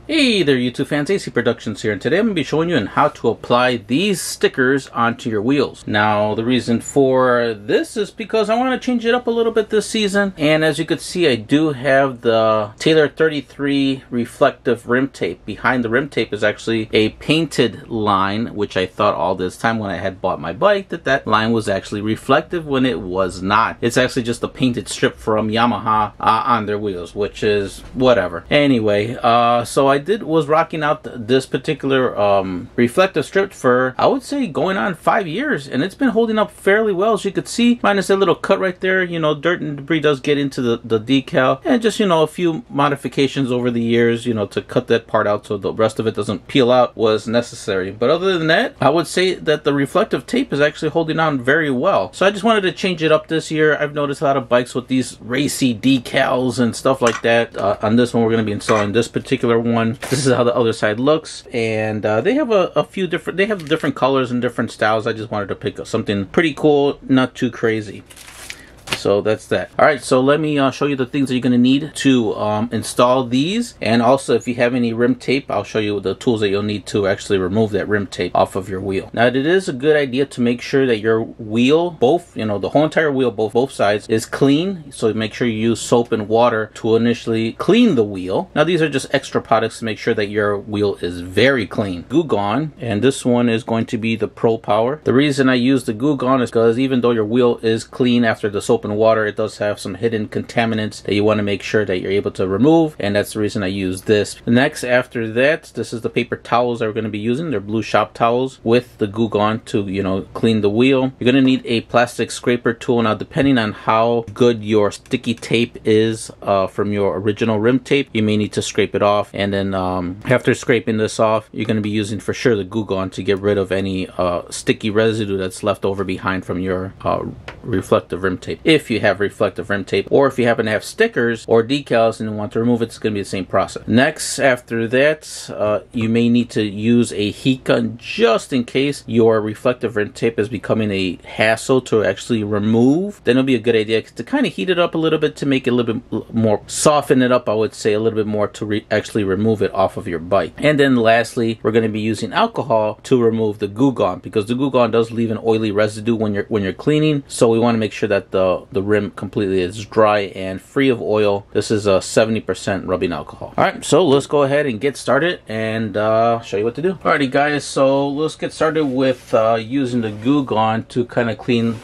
Hey there YouTube fans, AC Productions here, and today I'm going to be showing you how to apply these stickers onto your wheels. Now the reason for this is because I want to change it up a little bit this season, and as you can see I do have the Taylor 33 reflective rim tape. Behind the rim tape is actually a painted line, which I thought all this time when I had bought my bike that line was actually reflective when it was not. It's actually just a painted strip from Yamaha on their wheels, which is whatever. Anyway, so I was rocking out this particular reflective strip for, I would say, going on 5 years, and it's been holding up fairly well. As you could see, minus that little cut right there, you know, dirt and debris does get into the decal, and just, you know, a few modifications over the years, you know, to cut that part out so the rest of it doesn't peel out was necessary. But other than that, I would say that the reflective tape is actually holding on very well. So I just wanted to change it up this year. I've noticed a lot of bikes with these racy decals and stuff like that. On this one, we're going to be installing this particular one. This is how the other side looks, and they have a few different, they have different colors and different styles. I just wanted to pick up something pretty cool, not too crazy. So that's that. Alright, so let me show you the things that you're going to need to install these, and also if you have any rim tape, I'll show you the tools that you'll need to actually remove that rim tape off of your wheel. Now it is a good idea to make sure that your wheel, both, you know, the whole entire wheel, both sides, is clean. So make sure you use soap and water to initially clean the wheel. Now these are just extra products to make sure that your wheel is very clean. Goo Gone, and this one is going to be the Pro-Power. The reason I use the Goo Gone is because even though your wheel is clean after the soap and water, it does have some hidden contaminants that you want to make sure that you're able to remove, and that's the reason I use this. Next, after that, this is the paper towels that we're going to be using. They're blue shop towels with the Goo Gone to, you know, clean the wheel. You're going to need a plastic scraper tool. Now depending on how good your sticky tape is from your original rim tape, you may need to scrape it off, and then after scraping this off, you're going to be using for sure the Goo Gone to get rid of any sticky residue that's left over behind from your reflective rim tape. If you have reflective rim tape, or if you happen to have stickers or decals and you want to remove it, it's going to be the same process. Next, after that, you may need to use a heat gun just in case your reflective rim tape is becoming a hassle to actually remove. Then it'll be a good idea to kind of heat it up a little bit to make it a little bit more, soften it up, I would say, a little bit more to actually remove it off of your bike. And then lastly, we're going to be using alcohol to remove the Goo Gone, because the Goo Gone does leave an oily residue when you're cleaning, so we want to make sure that the rim completely is dry and free of oil. This is a 70% rubbing alcohol. Alright, so let's go ahead and get started and show you what to do. Alrighty guys, so let's get started with using the Goo Gone to kind of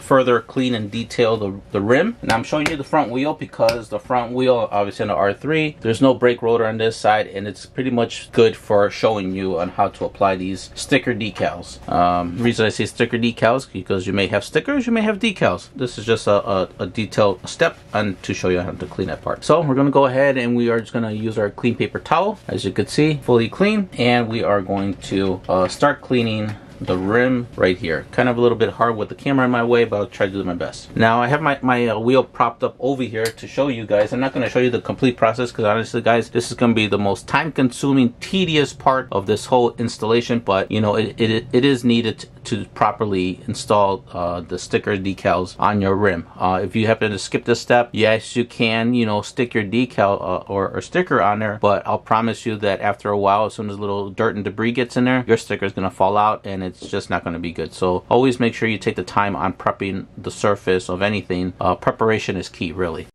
further clean and detail the rim. And I'm showing you the front wheel because the front wheel, obviously on the R3, there's no brake rotor on this side, and it's pretty much good for showing you on how to apply these sticker decals. The reason I say sticker decals because you may have stickers, you may have decals. This is just a detailed step and to show you how to clean that part. So we're going to go ahead and we are just going to use our clean paper towel, as you can see, fully clean, and we are going to start cleaning the rim right here. Kind of a little bit hard with the camera in my way, but I'll try to do my best. Now I have my wheel propped up over here to show you guys. I'm not going to show you the complete process because honestly guys, this is going to be the most time consuming, tedious part of this whole installation, but you know, it is needed to properly install the sticker decals on your rim. If you happen to skip this step, yes you can, you know, stick your decal or sticker on there, but I'll promise you that after a while, as soon as a little dirt and debris gets in there, your sticker is going to fall out and it's just not going to be good. So always make sure you take the time on prepping the surface of anything. Preparation is key, really.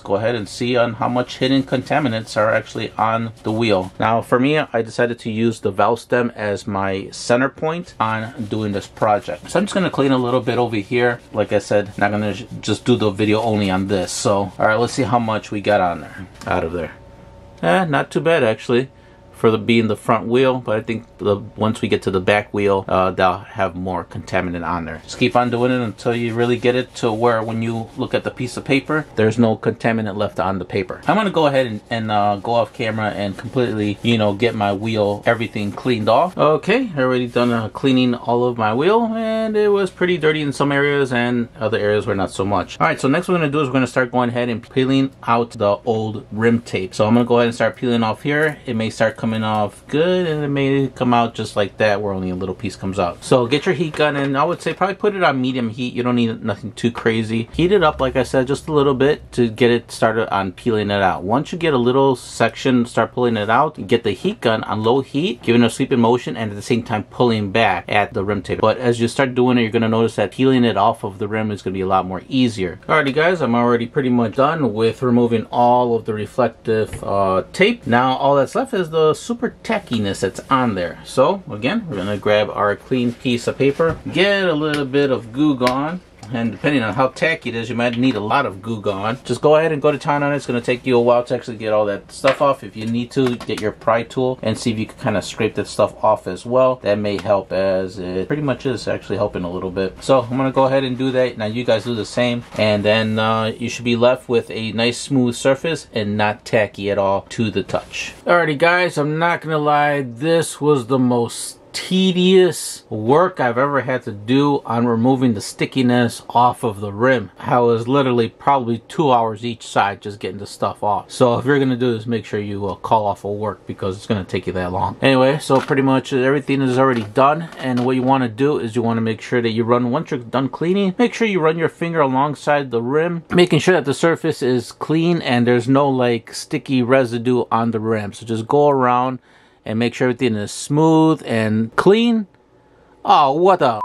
Go ahead and see on how much hidden contaminants are actually on the wheel. Now for me, I decided to use the valve stem as my center point on doing this project. So I'm just going to clean a little bit over here. Like I said, not going to just do the video only on this. So alright, let's see how much we got on there, out of there. Not too bad actually for being the front wheel, but I think once we get to the back wheel, they'll have more contaminant on there. Just keep on doing it until you really get it to where when you look at the piece of paper, there's no contaminant left on the paper. I'm gonna go ahead and go off camera and completely, you know, get my wheel, everything cleaned off. Okay, I already done cleaning all of my wheel, and it was pretty dirty in some areas and other areas were not so much. All right, so next what we're gonna do is we're gonna start going ahead and peeling out the old rim tape. So I'm gonna go ahead and start peeling off here. It may start coming coming off good, and it may come out just like that where only a little piece comes out. So get your heat gun, and I would say probably put it on medium heat. You don't need nothing too crazy. Heat it up, like I said, just a little bit to get it started on peeling it out. Once you get a little section, start pulling it out, you get the heat gun on low heat, giving a sweeping motion, and at the same time pulling back at the rim tape. But as you start doing it, you're going to notice that peeling it off of the rim is going to be a lot more easier. Alrighty guys, I'm already pretty much done with removing all of the reflective tape. Now all that's left is the super tackiness that's on there. So again, we're going to grab our clean piece of paper, get a little bit of Goo Gone, and depending on how tacky it is, you might need a lot of Goo Gone. Just go ahead and go to town on it. It's going to take you a while to actually get all that stuff off. If you need to, get your pry tool and see if you can kind of scrape that stuff off as well. That may help, as it pretty much is actually helping a little bit. So I'm going to go ahead and do that. Now you guys do the same, and then you should be left with a nice smooth surface and not tacky at all to the touch. Alrighty guys, I'm not going to lie, this was the most tedious work I've ever had to do on removing the stickiness off of the rim. I was literally probably 2 hours each side just getting the stuff off. So if you're gonna do this, make sure you call off of work, because it's gonna take you that long. Anyway, so pretty much everything is already done, and what you want to do is you want to make sure that you run, once you're done cleaning, make sure you run your finger alongside the rim, making sure that the surface is clean and there's no like sticky residue on the rim. So just go around and make sure everything is smooth and clean. Oh, what the...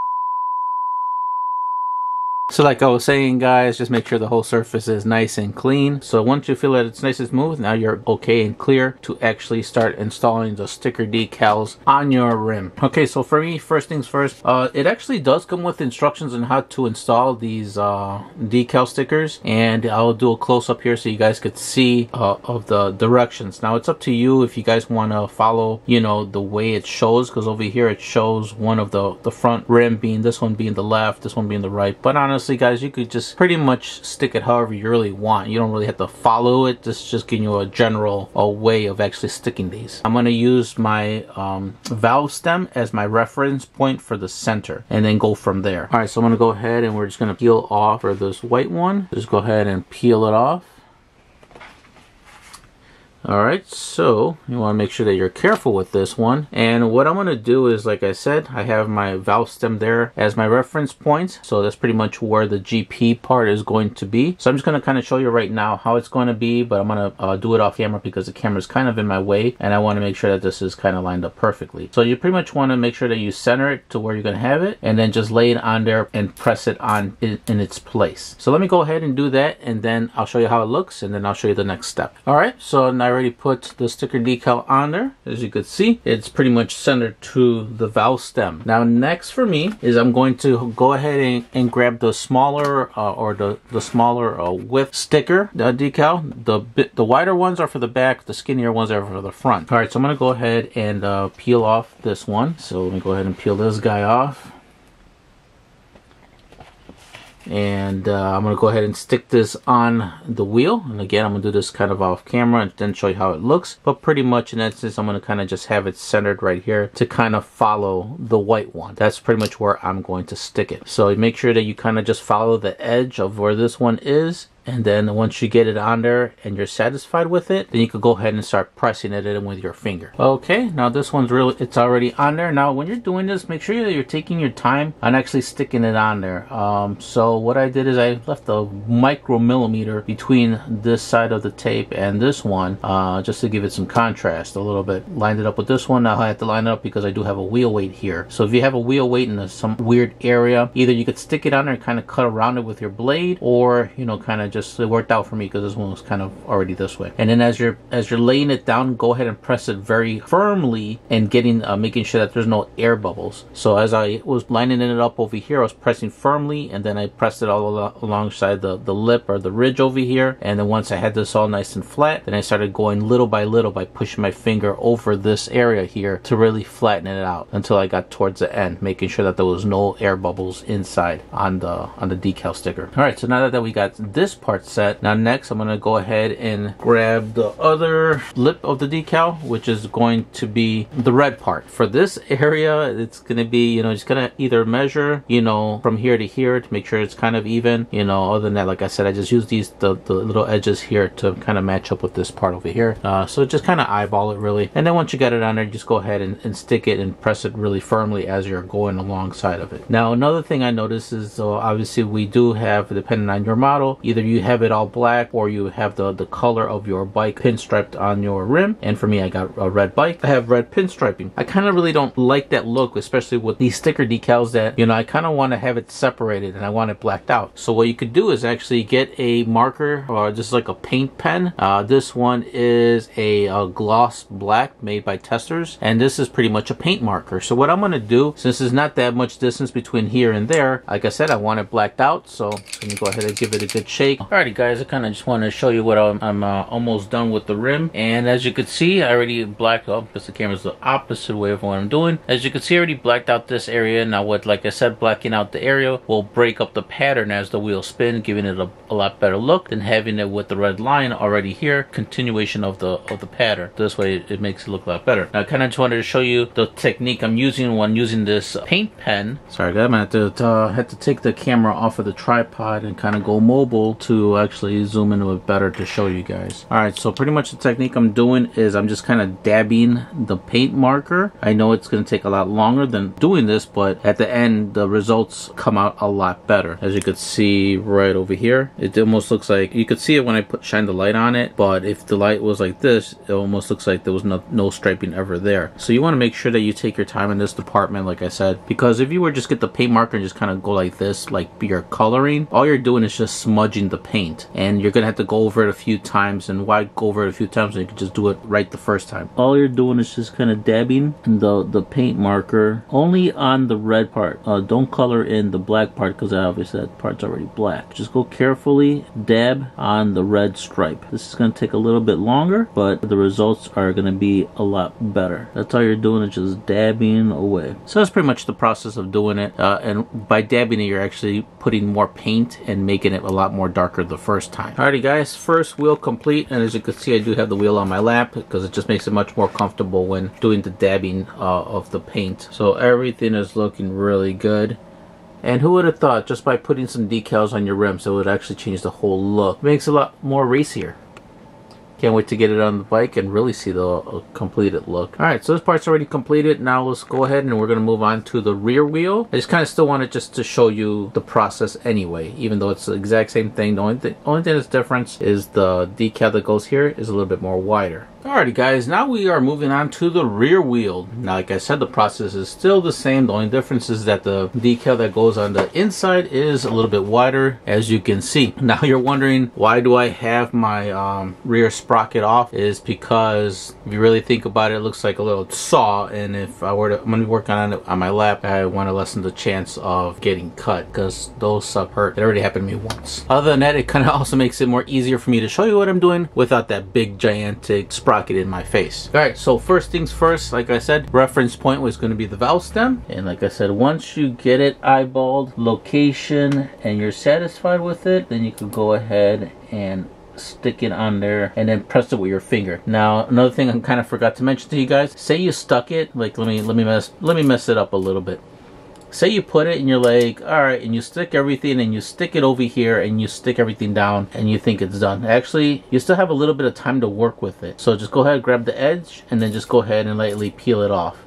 So like I was saying guys, just make sure the whole surface is nice and clean. So once you feel that it's nice and smooth, now you're okay and clear to actually start installing the sticker decals on your rim. Okay, so for me, first things first, it actually does come with instructions on how to install these decal stickers, and I'll do a close-up here so you guys could see of the directions. Now it's up to you if you guys want to follow, you know, the way it shows, because over here it shows one of the front rim being, this one being the left, this one being the right. But honestly guys, you could just pretty much stick it however you really want. You don't really have to follow it. This is just giving you a general way of actually sticking these. I'm going to use my valve stem as my reference point for the center, and then go from there. Alright, so I'm going to go ahead and we're just going to peel off for this white one. Just go ahead and peel it off. Alright, so you want to make sure that you're careful with this one. And what I'm going to do is, like I said, I have my valve stem there as my reference point. So that's pretty much where the GP part is going to be. So I'm just going to kind of show you right now how it's going to be, but I'm going to do it off camera because the camera is kind of in my way, and I want to make sure that this is kind of lined up perfectly. So you pretty much want to make sure that you center it to where you're going to have it, and then just lay it on there and press it on in its place. So let me go ahead and do that, and then I'll show you how it looks, and then I'll show you the next step. Alright, so now I already put the sticker decal on there. As you could see, it's pretty much centered to the valve stem. Now next for me is I'm going to go ahead and grab the smaller the smaller width sticker decal. The wider ones are for the back, the skinnier ones are for the front. Alright, so I'm going to go ahead and peel off this one. So let me go ahead and peel this guy off. And I'm going to go ahead and stick this on the wheel, and again I'm going to do this kind of off camera and then show you how it looks, but pretty much in essence I'm going to kind of just have it centered right here to kind of follow the white one. That's pretty much where I'm going to stick it. So make sure that you kind of just follow the edge of where this one is, and then once you get it on there and you're satisfied with it, then you could go ahead and start pressing it in with your finger. Okay, now this one's it's already on there. Now when you're doing this, make sure that you're taking your time on actually sticking it on there. So what I did is I left a micromillimeter between this side of the tape and this one, just to give it some contrast a little bit. Lined it up with this one. Now I have to line it up because I do have a wheel weight here. So if you have a wheel weight in some weird area, either you could stick it on there and kind of cut around it with your blade, or you know, kind of just, it worked out for me because this one was kind of already this way. And then as you're laying it down, go ahead and press it very firmly and making sure that there's no air bubbles. So as I was lining it up over here, I was pressing firmly, and then I pressed it all alongside the lip or the ridge over here. And then once I had this all nice and flat, then I started going little by little by pushing my finger over this area here to really flatten it out until I got towards the end, making sure that there was no air bubbles inside on the decal sticker. All right, so now that we got this part set. Now next I'm going to go ahead and grab the other lip of the decal, which is going to be the red part. For this area, it's going to be, you know, just going to either measure, you know, from here to here to make sure it's kind of even. You know, other than that, like I said, I just use these the little edges here to kind of match up with this part over here. So just kind of eyeball it really, and then once you got it on there, just go ahead and stick it and press it really firmly as you're going alongside of it. Now another thing I noticed is, obviously we do have, depending on your model, either you have it all black or you have the color of your bike pinstriped on your rim. And for me, I got a red bike, I have red pinstriping. I kind of really don't like that look, especially with these sticker decals that, you know, I kind of want to have it separated and I want it blacked out. So what you could do is actually get a marker or just like a paint pen. This one is a gloss black made by Testors, and this is pretty much a paint marker. So what I'm going to do, since there's not that much distance between here and there, like I said, I want it blacked out, so let me go ahead and give it a good shake. Alrighty guys, I kind of just want to show you what I'm almost done with the rim. And as you can see, I already blacked out, because the camera's the opposite way of what I'm doing. As you can see, I already blacked out this area. Now what, like I said, blacking out the area will break up the pattern as the wheel spin, giving it a lot better look than having it with the red line already here, continuation of the pattern. This way it makes it look a lot better. Now I kind of just wanted to show you the technique I'm using when using this paint pen. Sorry guys, I'm gonna have to take the camera off of the tripod and kind of go mobile to actually zoom in a bit better to show you guys. Alright, so pretty much the technique I'm doing is I'm just kind of dabbing the paint marker. I know it's going to take a lot longer than doing this, but at the end the results come out a lot better. As you could see right over here, it almost looks like, you could see it when I shine the light on it, but if the light was like this, it almost looks like there was no striping ever there. So you want to make sure that you take your time in this department, like I said, because if you were just get the paint marker and just kind of go like this, like you're coloring, all you're doing is just smudging the paint, and you're gonna have to go over it a few times. And why go over it a few times when you can just do it right the first time? All you're doing is just kind of dabbing the paint marker only on the red part. Don't color in the black part, because obviously that part's already black. Just go carefully dab on the red stripe. This is going to take a little bit longer, but the results are going to be a lot better. That's all you're doing, is just dabbing away. So that's pretty much the process of doing it, and by dabbing it, you're actually putting more paint and making it a lot more darker the first time. Alrighty guys, first wheel complete, and as you can see, I do have the wheel on my lap because it just makes it much more comfortable when doing the dabbing of the paint. So everything is looking really good. And who would have thought, just by putting some decals on your rims, it would actually change the whole look. It makes it a lot more racier. Can't wait to get it on the bike and really see the completed look. Alright, so this part's already completed. Now let's go ahead and we're going to move on to the rear wheel. I just kind of still wanted just to show you the process anyway, even though it's the exact same thing. The only thing that's different is the decal that goes here is a little bit more wider. Alrighty guys, now we are moving on to the rear wheel. Now like I said, the process is still the same. The only difference is that the decal that goes on the inside is a little bit wider, as you can see. Now you're wondering, why do I have my rear sprocket off? Is because if you really think about it, it looks like a little saw, and if I'm going to be working on it on my lap, I want to lessen the chance of getting cut, because those stuff hurt. It already happened to me once. Other than that, it kind of also makes it more easier for me to show you what I'm doing without that big gigantic sprocket in my face. Alright, so first things first, like I said, reference point was going to be the valve stem. And like I said, once you get it eyeballed, location, and you're satisfied with it, then you can go ahead and stick it on there and then press it with your finger. Now another thing I kind of forgot to mention to you guys, say you stuck it, like let me mess it up a little bit. Say you put it and you're like, alright, and you stick everything and you stick it over here and you stick everything down and you think it's done. Actually, you still have a little bit of time to work with it. So just go ahead, grab the edge, and then just go ahead and lightly peel it off.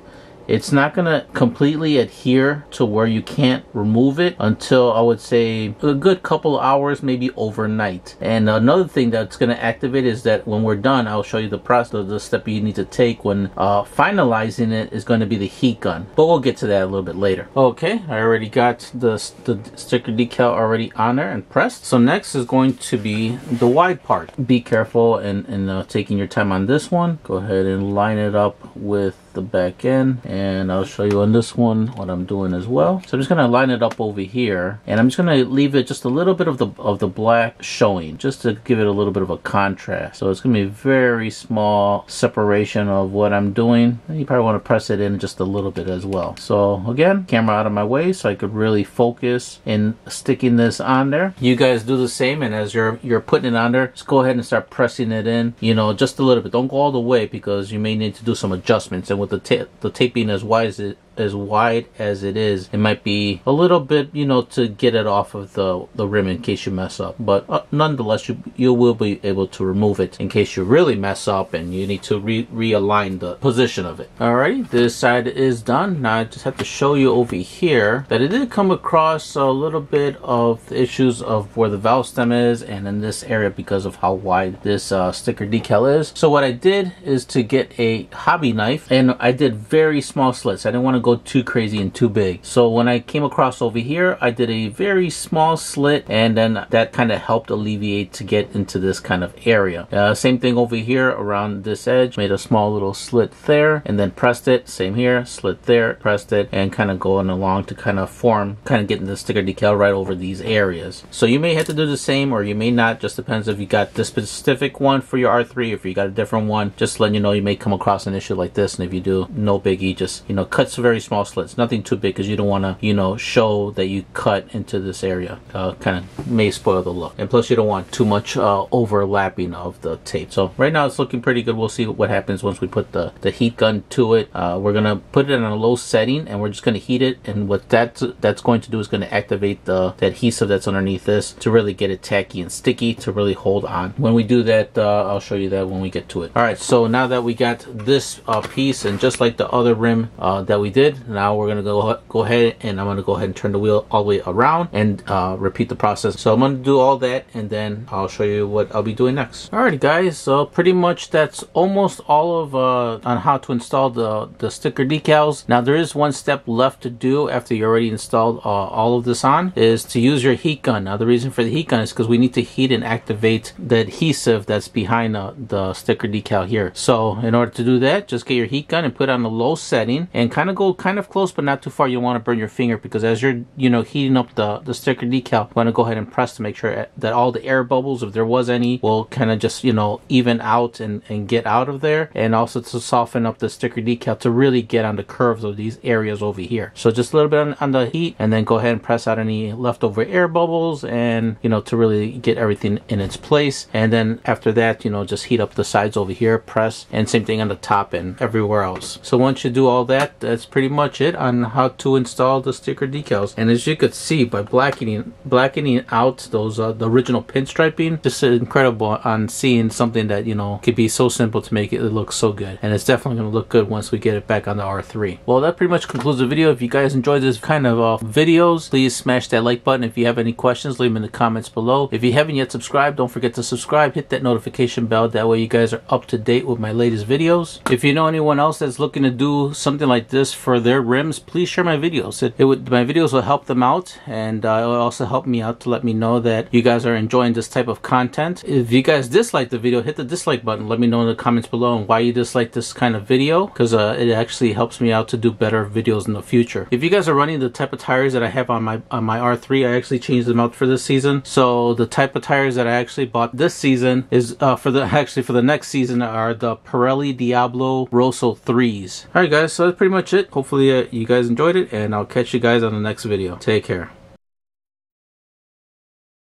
It's not going to completely adhere to where you can't remove it until, I would say, a good couple of hours, maybe overnight. And another thing that's going to activate is that when we're done, I'll show you the process, the step you need to take when finalizing it is going to be the heat gun. But we'll get to that a little bit later. Okay, I already got the sticker decal already on there and pressed. So next is going to be the wide part. Be careful and taking your time on this one. Go ahead and line it up with the back end, and I'll show you on this one what I'm doing as well. So I'm just gonna line it up over here, and I'm just gonna leave it just a little bit of the black showing, just to give it a little bit of a contrast. So it's gonna be a very small separation of what I'm doing. You probably want to press it in just a little bit as well. So again, camera out of my way so I could really focus in sticking this on there. You guys do the same, and as you're putting it on there, just go ahead and start pressing it in, you know, just a little bit. Don't go all the way because you may need to do some adjustments, and with the tape being as wide as it is, it might be a little bit, you know, to get it off of the rim in case you mess up. But nonetheless, you will be able to remove it in case you really mess up and you need to realign the position of it. Alrighty, this side is done. Now I just have to show you over here that it did come across a little bit of the issues of where the valve stem is and in this area because of how wide this sticker decal is. So what I did is to get a hobby knife, and I did very small slits. I didn't want to go too crazy and too big. So when I came across over here, I did a very small slit, and then that kind of helped alleviate to get into this kind of area. Same thing over here around this edge, made a small little slit there and then pressed it. Same here, slit there, pressed it, and kind of going along to kind of form, kind of getting the sticker decal right over these areas. So you may have to do the same or you may not, just depends if you got this specific one for your R3, if you got a different one. Just letting you know, you may come across an issue like this, and if you do, no biggie, just, you know, cut some very small slits, nothing too big, because you don't want to, you know, show that you cut into this area. Kind of may spoil the look, and plus you don't want too much overlapping of the tape. So right now it's looking pretty good. We'll see what happens once we put the heat gun to it. We're gonna put it on a low setting, and we're just gonna heat it, and what that's going to do is going to activate the adhesive that's underneath this to really get it tacky and sticky to really hold on. When we do that, I'll show you that when we get to it. Alright, so now that we got this piece, and just like the other rim that we did, now we're gonna go ahead, and I'm gonna go ahead and turn the wheel all the way around and repeat the process. So I'm gonna do all that, and then I'll show you what I'll be doing next. Alrighty guys, so pretty much that's almost all of on how to install the sticker decals. Now there is one step left to do after you already installed all of this on, is to use your heat gun. Now the reason for the heat gun is because we need to heat and activate the adhesive that's behind the sticker decal here. So in order to do that, just get your heat gun and put it on a low setting, and kind of go kind of close but not too far. You want to burn your finger, because as you're, you know, heating up the sticker decal, you want to go ahead and press to make sure that all the air bubbles, if there was any, will kind of just, you know, even out and get out of there, and also to soften up the sticker decal to really get on the curves of these areas over here. So just a little bit on the heat, and then go ahead and press out any leftover air bubbles, and, you know, to really get everything in its place. And then after that, you know, just heat up the sides over here, press, and same thing on the top and everywhere else. So once you do all that, that's pretty much it on how to install the sticker decals. And as you could see, by blackening out those the original pinstriping, just incredible on seeing something that, you know, could be so simple to make it look so good. And it's definitely going to look good once we get it back on the R3. Well, that pretty much concludes the video. If you guys enjoyed this kind of videos, please smash that like button. If you have any questions, leave them in the comments below. If you haven't yet subscribed, don't forget to subscribe. Hit that notification bell. That way you guys are up to date with my latest videos. If you know anyone else that's looking to do something like this for their rims, please share my videos. My videos will help them out, and it will also help me out to let me know that you guys are enjoying this type of content. If you guys dislike the video, hit the dislike button. Let me know in the comments below why you dislike this kind of video, because it actually helps me out to do better videos in the future. If you guys are running the type of tires that I have on my R3, I actually changed them out for this season. So the type of tires that I actually bought this season is for the next season are the Pirelli Diablo Rosso 3s. Alright guys, so that's pretty much it. Hopefully you guys enjoyed it, and I'll catch you guys on the next video. Take care.